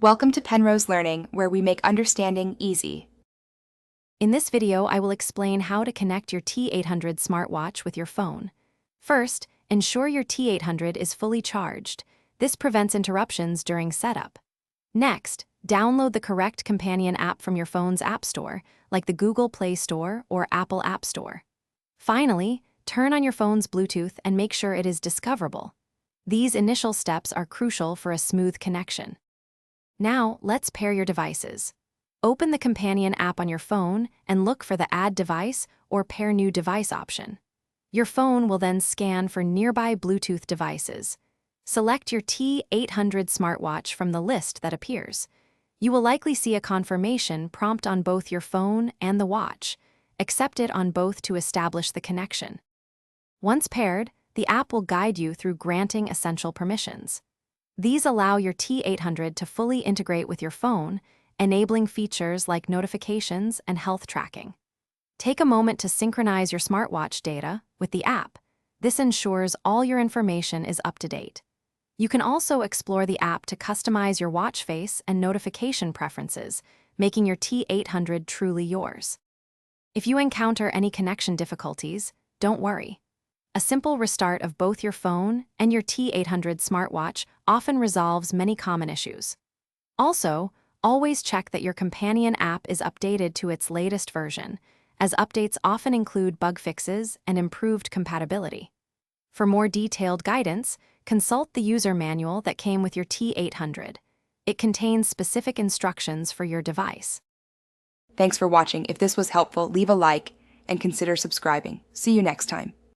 Welcome to Penrose Learning, where we make understanding easy. In this video, I will explain how to connect your T800 smartwatch with your phone. First, ensure your T800 is fully charged. This prevents interruptions during setup. Next, download the correct companion app from your phone's app store, like the Google Play Store or Apple App Store. Finally, turn on your phone's Bluetooth and make sure it is discoverable. These initial steps are crucial for a smooth connection. Now, let's pair your devices. Open the companion app on your phone and look for the Add Device or Pair New Device option. Your phone will then scan for nearby Bluetooth devices. Select your T800 smartwatch from the list that appears. You will likely see a confirmation prompt on both your phone and the watch. Accept it on both to establish the connection. Once paired, the app will guide you through granting essential permissions. These allow your T800 to fully integrate with your phone, enabling features like notifications and health tracking. Take a moment to synchronize your smartwatch data with the app. This ensures all your information is up to date. You can also explore the app to customize your watch face and notification preferences, making your T800 truly yours. If you encounter any connection difficulties, don't worry. A simple restart of both your phone and your T800 smartwatch often resolves many common issues. Also, always check that your companion app is updated to its latest version, as updates often include bug fixes and improved compatibility. For more detailed guidance, consult the user manual that came with your T800. It contains specific instructions for your device. Thanks for watching. If this was helpful, leave a like and consider subscribing. See you next time.